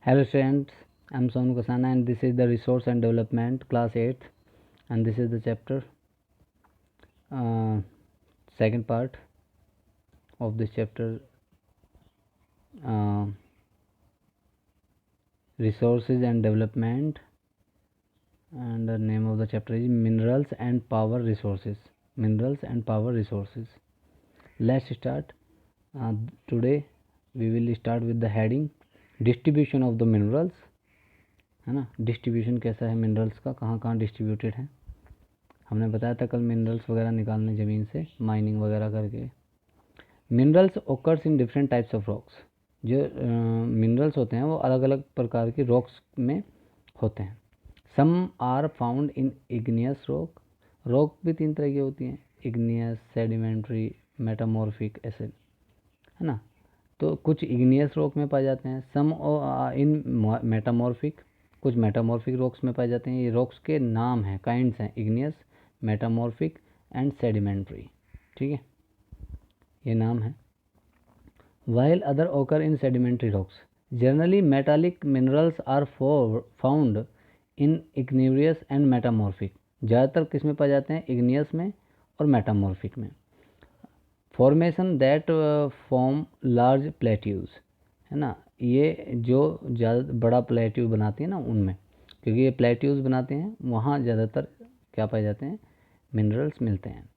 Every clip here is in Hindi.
Hello students, I am Sonu Kasana and this is the Resource and Development class 8th and this is the chapter second part of this chapter, Resources and Development, and the name of the chapter is Minerals and Power Resources. Minerals and Power Resources. Let's start. Today we will start with the heading Distribution of the Minerals, है ना. डिस्ट्रीब्यूशन कैसा है मिनरल्स का, कहाँ कहाँ डिस्ट्रीब्यूटेड है. हमने बताया था कल मिनरल्स वगैरह निकालने ज़मीन से माइनिंग वगैरह करके. Minerals occurs in different types of rocks. जो मिनरल्स होते हैं वो अलग अलग प्रकार के रॉक्स में होते हैं. Some are found in igneous rock. Rock भी तीन तरह की होती हैं, इग्नियस, सेडिमेंट्री, मेटामॉर्फिक, ऐसे, है ना. तो कुछ इग्नियस रॉक में पाए जाते हैं, सम इन मेटामॉर्फिक, कुछ मेटामॉर्फिक रॉक्स में पाए जाते हैं. ये रॉक्स के नाम हैं, काइंड्स हैं, इग्नियस, मेटामॉर्फिक एंड सेडिमेंट्री. ठीक है, ये नाम है. While other occur in sedimentary rocks. Generally metallic minerals are found in igneous and metamorphic. ज़्यादातर किस में पाए जाते हैं, इग्नियस में और मेटामॉर्फिक में. Formation that form large plateaus, है ना. ये जो ज़्यादा बड़ा प्लेट्यू बनाती है ना उनमें, क्योंकि ये प्लेट्यूज बनाते हैं वहाँ ज़्यादातर क्या पाए जाते हैं, मिनरल्स मिलते हैं.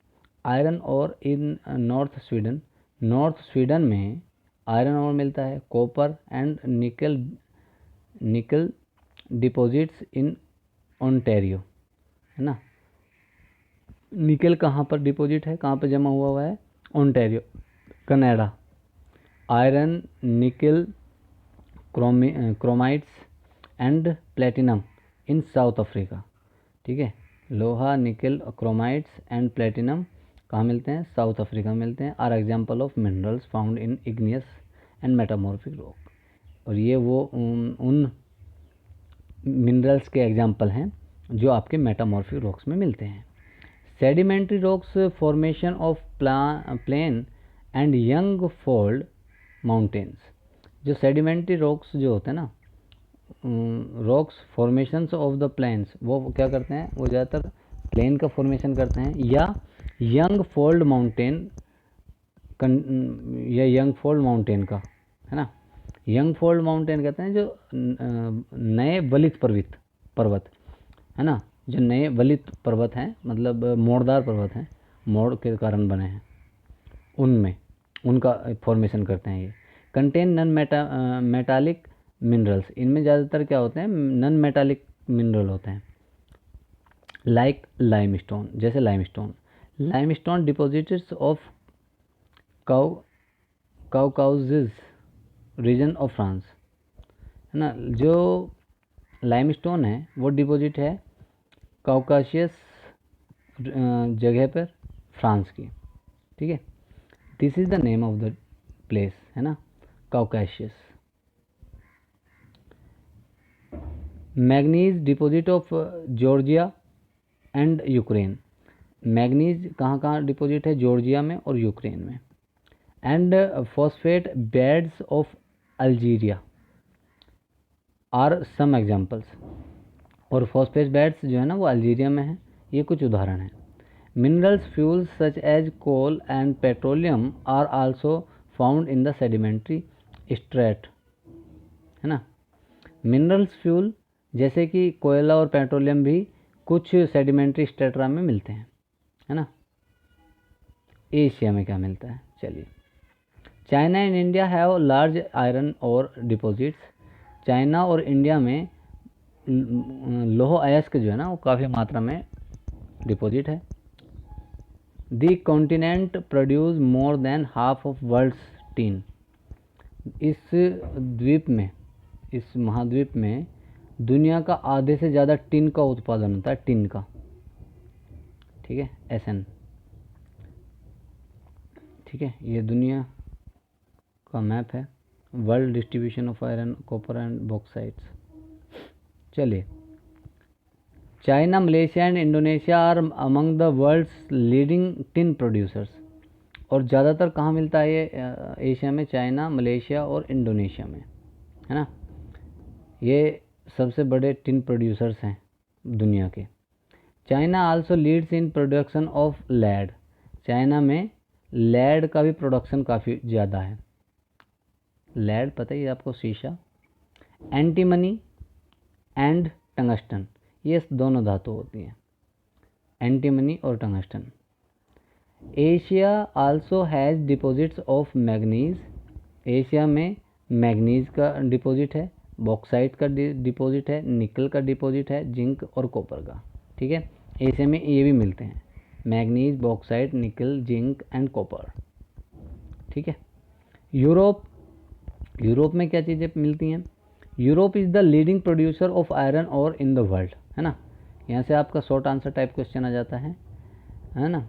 आयरन और इन नॉर्थ स्वीडन. नॉर्थ स्वीडन में आयरन और मिलता है. कॉपर एंड निकल डिपॉजिट्स इन ओंटारियो, है ना. निकल कहाँ पर डिपॉजिट है, कहाँ पर जमा हुआ है, ओंटारियो, कनाडा. आयरन, निकल, chromites and platinum in south Africa. ठीक है, लोहा, निकल, क्रोमाइट्स एंड प्लेटिनम कहाँ मिलते हैं, साउथ अफ्रीका में मिलते हैं. Are example of minerals found in igneous and metamorphic rock. और ये वो उन मिनरल्स के एग्जाम्पल हैं जो आपके मेटामॉर्फिक रॉक्स में मिलते हैं. Sedimentary rocks, formation of plain and young fold mountains. जो सेडिमेंट्री रॉक्स जो होते हैं ना, rocks formations of the plains, वो क्या करते हैं, वो ज़्यादातर प्लेन का फॉर्मेशन करते हैं या यंग फोल्ड माउंटेन, या यंग फोल्ड माउंटेन का, है ना. यंग फोल्ड माउंटेन कहते हैं जो नए वलित पर्वत, है ना. जो नए वलित पर्वत हैं, मतलब मोड़दार पर्वत हैं, मोड़ के कारण बने हैं, उनमें उनका फॉर्मेशन करते हैं ये. Contain non metallic minerals. इनमें ज़्यादातर क्या होते हैं, नन मेटालिक मिनरल होते हैं. लाइक लाइमस्टोन, जैसे limestone. Limestone deposits of Caucasus region of France, है ना. जो लाइमस्टोन है वो डिपॉजिट है काउकाशियस जगह पर, फ्रांस की. ठीक है, this is the name of the place, है ना, Caucasus. Manganese deposit of Georgia and Ukraine. Manganese कहाँ कहाँ डिपॉजिट है, जॉर्जिया में और यूक्रेन में. And phosphate beds of Algeria are some examples. और फॉस्फेट बेड्स जो है ना वो अल्जीरिया में है, ये कुछ उदाहरण हैं. Minerals fuels such as coal and petroleum are also found in the sedimentary strata, है ना. मिनरल्स फ्यूल जैसे कि कोयला और पेट्रोलियम भी कुछ सेडिमेंट्री स्ट्रेटा में मिलते हैं, है ना. एशिया में क्या मिलता है, चलिए. China and India have large iron और डिपॉजिट्स. चाइना और इंडिया में लोह अयस्क जो है ना वो काफ़ी मात्रा में डिपॉजिट है. The continent produce more than half of world's tin. इस द्वीप में, इस महाद्वीप में दुनिया का आधे से ज़्यादा टिन का उत्पादन होता है, टिन का. ठीक है, SN. ठीक है, ये दुनिया का मैप है, world distribution of iron, copper and bauxites. चलिए, China, Malaysia and Indonesia are among the world's leading tin producers. और ज़्यादातर कहाँ मिलता है ये, एशिया में, चाइना, मलेशिया और इंडोनेशिया में, है ना. ये सबसे बड़े टिन प्रोड्यूसर्स हैं दुनिया के। China also leads in production of lead, China में लैड का भी प्रोडक्शन काफ़ी ज़्यादा है। लैड पता ही है आपको, शीशा। एंटीमनी एंड टंगस्टन, ये दोनों धातु होती हैं, एंटीमनी और tungsten. Asia also has deposits of manganese, Asia में मैग्नीज का डिपॉजिट है, बॉक्साइट का डिपॉजिट है, निकल का डिपॉजिट है, जिंक और कॉपर का। ठीक है, एशिया में ये भी मिलते हैं, मैग्नीज, बॉक्साइट, निकल, जिंक एंड कॉपर। ठीक है। यूरोप, यूरोप में क्या चीज़ें मिलती हैं? Europe is the leading producer of iron और इन द वर्ल्ड, है ना। यहाँ से आपका शॉर्ट आंसर टाइप क्वेश्चन आ जाता है ना।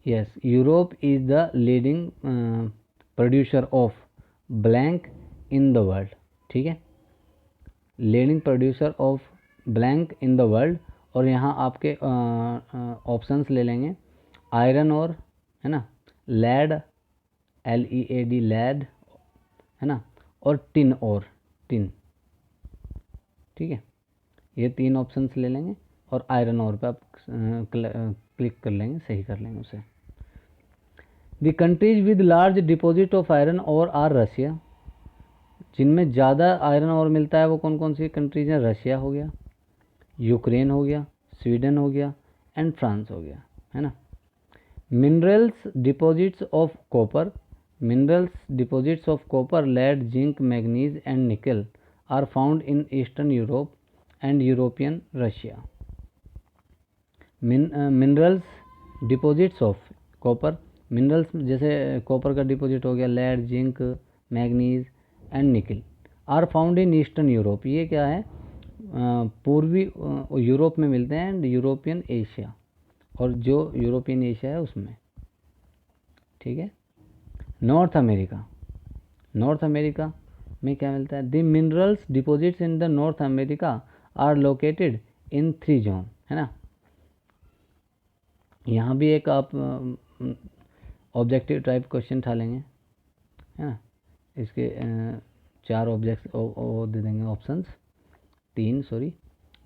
Yes, Europe is the leading producer of blank in the world. ठीक है, leading producer of blank in the world. और यहाँ आपके ऑप्शंस ले लेंगे, आयरन और, है ना, लैड, LEAD, लैड, है ना, और टिन और, टिन। ठीक है, ये 3 ऑप्शंस ले लेंगे और आयरन और पे आप क्लिक कर लेंगे, सही कर लेंगे उसे। The countries with large deposit of iron और आर रशिया, जिनमें ज़्यादा आयरन और मिलता है वो कौन कौन सी कंट्रीज हैं? रशिया हो गया, यूक्रेन हो गया, स्वीडन हो गया एंड फ्रांस हो गया, है ना। Minerals deposits of copper, minerals deposits of copper, lead, zinc, manganese and nickel are found in eastern Europe and European Russia. Minerals deposits of copper, minerals जैसे कॉपर का डिपॉजिट हो गया, lead, zinc, manganese and nickel, are found in eastern Europe, ये क्या है? पूर्वी यूरोप में मिलते हैं एंड यूरोपियन एशिया, और जो यूरोपियन एशिया है उसमें। ठीक है। नॉर्थ अमेरिका, नॉर्थ अमेरिका में क्या मिलता है? The minerals deposits in the North America are located in 3 zone, है ना। यहाँ भी एक आप ऑब्जेक्टिव टाइप क्वेश्चन उठा लेंगे, है ना। इसके 4 ऑब्जेक्ट दे देंगे, options 3, sorry.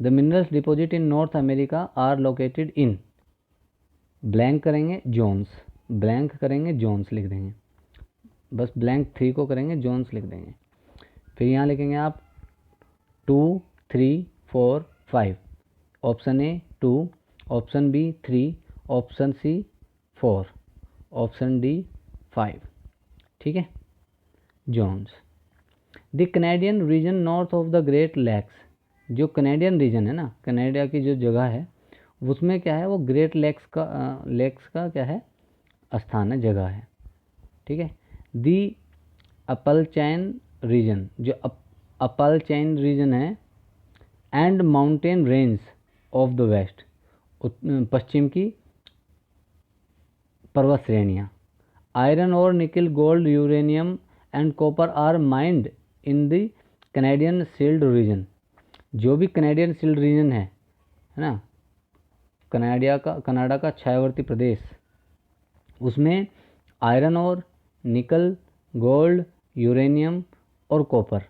The minerals deposit in North America are located in, blank करेंगे जोन्स, ब्लैंक करेंगे जोन्स लिख देंगे, बस ब्लैंक 3 को करेंगे, जोन्स लिख देंगे। फिर यहाँ लिखेंगे आप 2, 3, 4, 5, option A 2, option B 3, option C 4, option D 5। ठीक है, zones. The Canadian region north of the Great Lakes, जो कनेडियन रीजन है ना, कनाडा की जो जगह है उसमें क्या है? वो ग्रेट लेक्स का क्या है? स्थान है, जगह है। ठीक है। दी अपलचैन रीजन, जो अपलचैन रीजन है, and mountain range of the west, पश्चिम की पर्वत श्रेणियाँ। आयरन और nickel, gold, uranium and copper are mined in the Canadian shield region, जो भी कनेडियन शील्ड रीजन है ना, कनाडा का छायावर्ती प्रदेश, उसमें आयरन और, निकल, गोल्ड, यूरेनियम और कॉपर,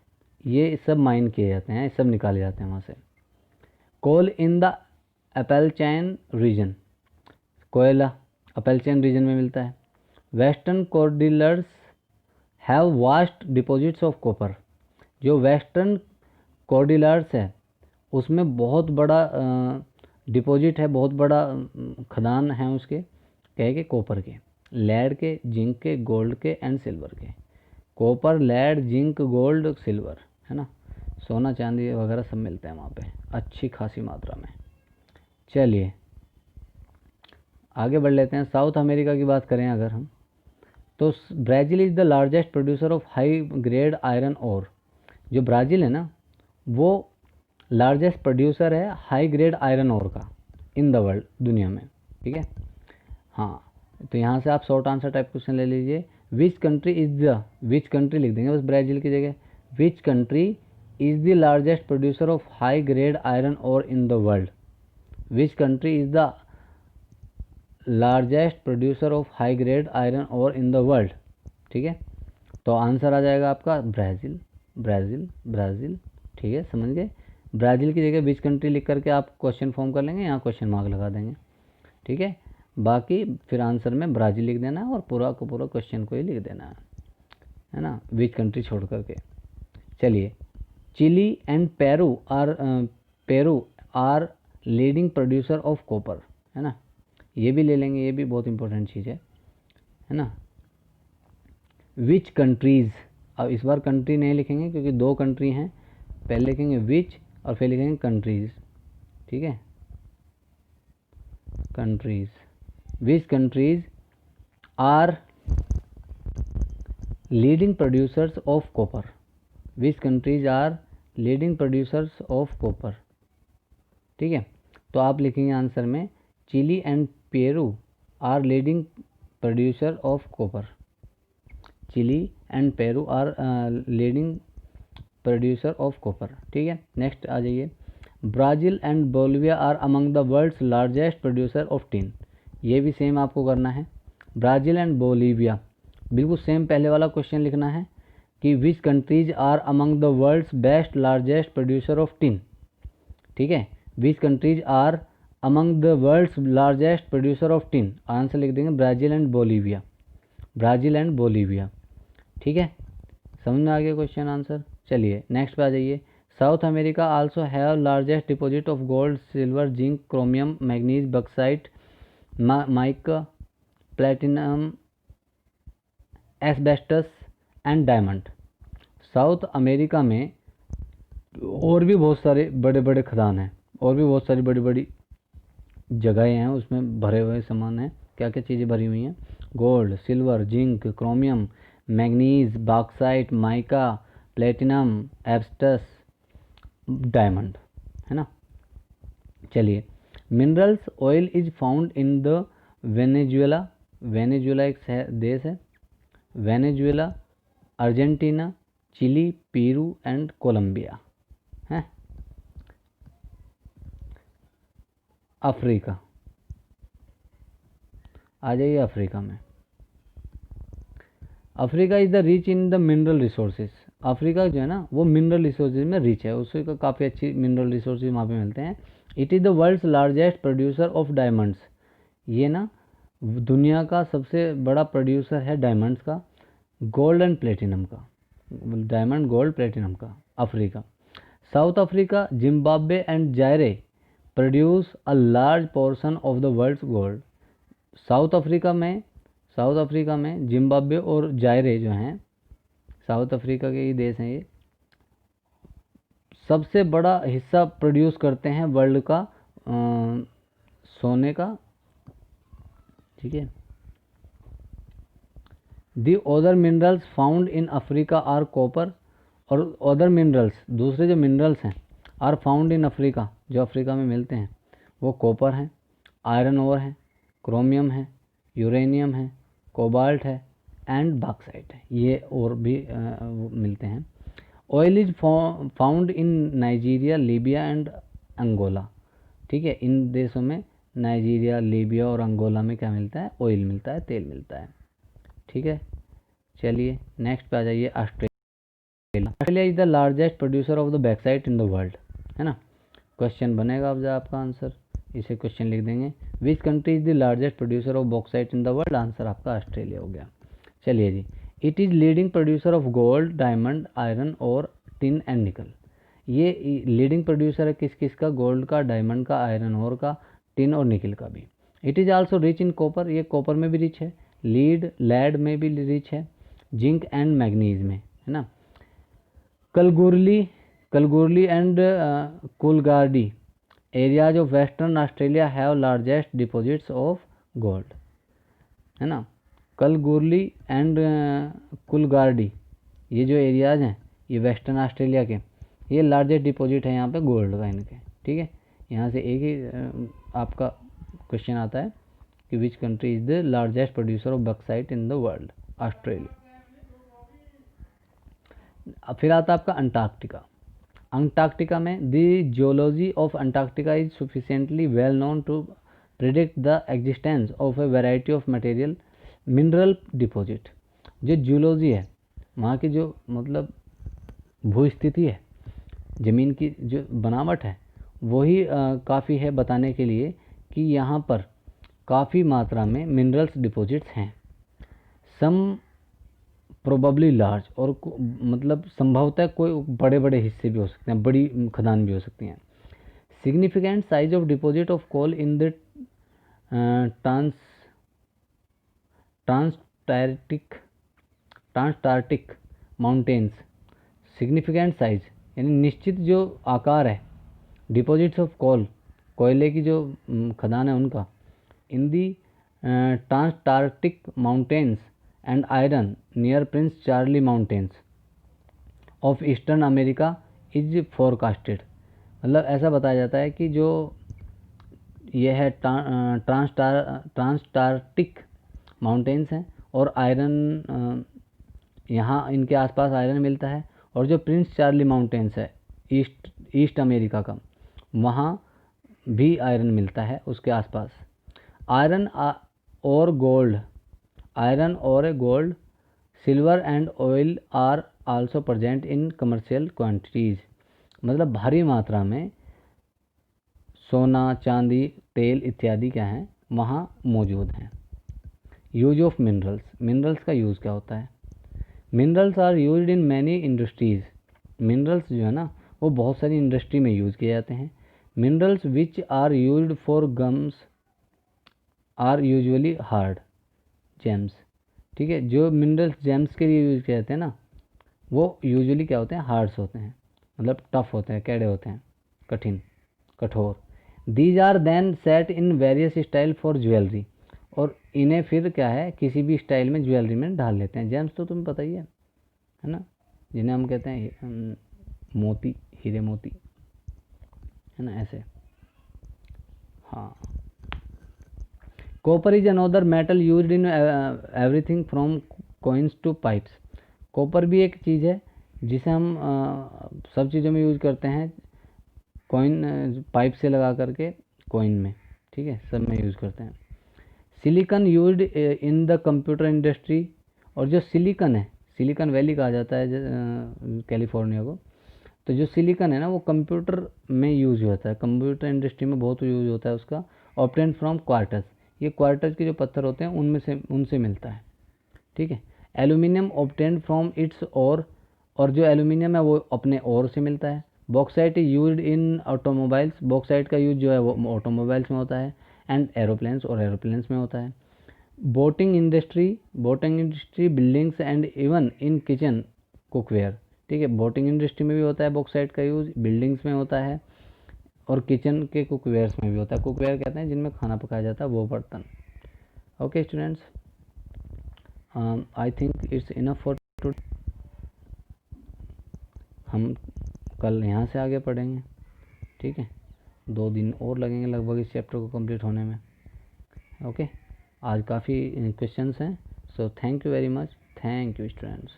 ये सब माइन किए जाते हैं, सब निकाले जाते हैं वहाँ से। कोल इन द अपैलचाइन रीजन, कोयला अपैलचाइन रीजन में मिलता है। Western cordilleras have vast deposits of copper, जो वेस्टर्न कॉर्डिलर्स है उसमें बहुत बड़ा डिपॉजिट है, बहुत बड़ा खदान है उसके, क्या है कि कॉपर के, लेड के, जिंक के, गोल्ड के एंड सिल्वर के। Copper, lead, zinc, gold, silver, है ना, सोना चांदी वगैरह सब मिलते हैं वहाँ पे अच्छी खासी मात्रा में। चलिए आगे बढ़ लेते हैं। साउथ अमेरिका की बात करें अगर हम, तो Brazil is the largest producer of high grade iron ore, जो ब्राज़ील है ना वो लार्जेस्ट प्रोड्यूसर है हाई ग्रेड आयरन ओर का इन द वर्ल्ड, दुनिया में। ठीक है, हाँ, तो यहाँ से आप शॉर्ट आंसर टाइप क्वेश्चन ले लीजिए। Which country is the, which country लिख देंगे बस ब्राज़ील की जगह, which country is the largest producer of high grade iron ore in the world, which country is the largest producer of high grade iron ore in the world. ठीक है, तो आंसर आ जाएगा आपका ब्राज़ील, ब्राज़ील, ब्राज़ील। ठीक है, समझ गए। ब्राज़ील की जगह विच कंट्री लिख करके आप क्वेश्चन फॉर्म कर लेंगे, यहाँ क्वेश्चन मार्क लगा देंगे। ठीक है, बाकी फिर आंसर में ब्राज़ील लिख देना है और पूरा का पूरा क्वेश्चन को ही लिख देना है ना, विच कंट्री छोड़ करके। चलिए, Chile and Peru are leading producer of copper, है ना, ये भी ले लेंगे, ये भी बहुत इंपॉर्टेंट चीज़ है ना। विच कंट्रीज़, अब इस बार कंट्री नहीं लिखेंगे क्योंकि दो कंट्री हैं, पहले लिखेंगे विच और फिर लिखेंगे कंट्रीज़। ठीक है, countries, which countries are leading producers of copper, which countries are leading producers of copper. ठीक है, तो आप लिखेंगे आंसर में Chile and Peru are leading producer of copper, Chile and Peru are leading producer of copper. ठीक है, नेक्स्ट आ जाइए, Brazil and Bolivia are among the world's largest producer of tin. ये भी सेम आपको करना है, ब्राज़ील एंड बोलिविया, बिल्कुल सेम पहले वाला क्वेश्चन लिखना है कि which countries are among the world's best largest producer of tin. ठीक है, which countries are among the world's largest producer of tin, answer लिख देंगे Brazil and Bolivia, Brazil and Bolivia. ठीक है, समझ में आ गया क्वेश्चन आंसर। चलिए नेक्स्ट पे आ जाइए, south America also have largest deposit of gold, silver, zinc, chromium, manganese, bauxite, mica, platinum, asbestos and diamond. South America में और भी बहुत सारे बड़े बड़े खदान हैं, और भी बहुत सारी बड़ी बड़ी जगहें हैं, उसमें भरे हुए सामान हैं। क्या क्या चीज़ें भरी हुई हैं, gold, silver, zinc, chromium, manganese, bauxite, mica, platinum, asbestos, diamond, है ना। चलिए, minerals oil is found in the Venezuela, Venezuela एक देश है, Venezuela, Argentina, Chile, Peru and Colombia है। अफ्रीका, आ जाइए अफ्रीका में, Africa is the rich in the mineral resources. Africa जो है ना वो मिनरल रिसोर्सेज में रिच है, उससे का काफ़ी अच्छी मिनरल रिसोर्सेज वहाँ पे मिलते हैं। It is the world's largest producer of diamonds, ये ना दुनिया का सबसे बड़ा प्रोड्यूसर है डायमंड्स का, गोल्ड एंड प्लेटिनम का, डायमंड, गोल्ड, प्लेटिनम का, Africa. South Africa, Zimbabwe and Zaire produce a large portion of the world's gold. South Africa में जिम्बाब्वे और जायरे जो हैं, साउथ अफ्रीका के ही देश हैं, ये सबसे बड़ा हिस्सा प्रोड्यूस करते हैं वर्ल्ड का सोने का। ठीक है, the other minerals found in Africa are copper, और अदर मिनरल्स, दूसरे जो मिनरल्स हैं, आर फाउंड इन अफ्रीका, जो अफ्रीका में मिलते हैं, वो कॉपर हैं, आयरन ओर है, क्रोमियम है, यूरेनियम है, कोबाल्ट है एंड बॉक्साइट है, ये और भी मिलते हैं। Oil is found in Nigeria, Libya and Angola. ठीक है, इन देशों में नाइजीरिया, लीबिया और अंगोला में क्या मिलता है, ऑयल मिलता है, तेल मिलता है। ठीक है, चलिए नेक्स्ट पे आ जाइए, Australia. Australia is the largest producer of the bauxite in the world, है ना। क्वेश्चन बनेगा अब आपका आंसर, इसे क्वेश्चन लिख देंगे, which country is the largest producer of bauxite in the world, answer आपका ऑस्ट्रेलिया हो गया। चलिए जी, it is leading producer of gold, diamond, iron और टिन एंड निकल। ये लीडिंग प्रोड्यूसर है किस किस का, गोल्ड का, डायमंड का, आयरन और का, टिन और निकल का भी। It is also rich in copper, ये कॉपर में भी रिच है, लेड में भी रिच है, जिंक एंड मैग्नीज में, है ना। Kalgoorlie and Coolgardie areas of western Australia have largest deposits of gold, है ना। कलगुरली एंड कुलगार्डी, ये जो एरियाज हैं ये वेस्टर्न ऑस्ट्रेलिया के, ये लार्जेस्ट डिपॉजिट है यहाँ पे गोल्ड का इनके। ठीक है, यहाँ से एक ही आपका क्वेश्चन आता है कि which country is the largest producer of bauxite in the world, Australia. फिर आता है आपका अंटार्कटिका। अंटार्कटिका में the geology of Antarctica is sufficiently well known to predict the existence of a variety of material mineral deposit. जो जूलॉजी है, वहाँ की जो मतलब भू स्थिति है, ज़मीन की जो बनावट है, वही काफ़ी है बताने के लिए कि यहाँ पर काफ़ी मात्रा में मिनरल्स डिपॉजिट्स हैं। सम प्रोबेबली लार्ज, और मतलब संभवतः कोई बड़े बड़े हिस्से भी हो सकते हैं, बड़ी खदान भी हो सकती हैं। Significant size of deposit of coal in the Transantarctic mountains. Significant size यानी निश्चित जो आकार है, डिपॉजिट्स ऑफ कोल, कोयले की जो खदान है उनका, in the Transantarctic mountains and iron near Prince Charlie mountains of eastern America is forecasted. मतलब ऐसा बताया जाता है कि जो यह है ट्रांसटार्कटिक माउंटेन्स हैं और आयरन, यहाँ इनके आसपास आयरन मिलता है, और जो प्रिंस चार्ली माउंटेन्स है ईस्ट अमेरिका का, वहाँ भी आयरन मिलता है उसके आसपास। आयरन और गोल्ड, आयरन और gold, silver and oil are also present in commercial quantities. मतलब भारी मात्रा में सोना, चांदी, तेल इत्यादि क्या हैं, वहाँ मौजूद हैं। यूज ऑफ मिनरल्स, मिनरल्स का यूज़ क्या होता है? Minerals are used in many industries. Minerals जो है ना, वो बहुत सारी इंडस्ट्री में यूज़ किए जाते हैं। Minerals which are used for gems are usually hard gems. ठीक है, जो मिनरल्स जेम्स के लिए यूज़ किए जाते हैं ना, वो यूजुअली क्या होते हैं, हार्ड्स होते हैं, मतलब टफ होते हैं, कैड़े होते हैं, कठिन, कठोर। These are then set in various style for jewellery, और इन्हें फिर क्या है, किसी भी स्टाइल में ज्वेलरी में डाल लेते हैं। जेम्स तो तुम्हें पता ही है ना, जिन्हें हम कहते हैं मोती, हीरे मोती, है ना, ऐसे। हाँ। Copper is another metal used in everything from coins to pipes. Copper भी एक चीज़ है जिसे हम सब चीज़ों में यूज़ करते हैं, कॉइन पाइप से लगा करके कॉइन में, ठीक है, सब में यूज़ करते हैं। Silicon used in the computer industry, और जो सिलिकॉन है, सिलिकॉन वैली कहा जाता है कैलिफोर्निया को, तो जो सिलिकॉन है ना, वो कंप्यूटर में यूज़ होता है, कंप्यूटर इंडस्ट्री में बहुत यूज़ होता है उसका। ऑब्टेन फ्रॉम क्वार्टर्स, ये क्वार्टर्स के जो पत्थर होते हैं उनमें से, उनसे मिलता है। ठीक है। एल्यूमिनियम ऑब्टेन फ्रॉम इट्स और जो एल्यूमिनियम है वो अपने और से मिलता है। Bauxite is used in automobiles, bauxite का यूज जो है वो ऑटोमोबाइल्स में होता है, एंड एरोप्लेन्स, और एरोप्लेन्स में होता है। Boating industry, buildings and even in kitchen cookware. ठीक है, बोटिंग इंडस्ट्री में भी होता है बॉक्साइट का यूज, बिल्डिंग्स में होता है, और किचन के कुकवेयर्स में भी होता है। कुकवेयर कहते हैं जिनमें खाना पकाया जाता है, वो बर्तन। Okay students, I think it's enough for today. हम कल यहाँ से आगे पढ़ेंगे। ठीक है, 2 दिन और लगेंगे लगभग इस चैप्टर को कंप्लीट होने में। ओके, आज काफ़ी क्वेश्चंस हैं, so thank you very much, thank you students.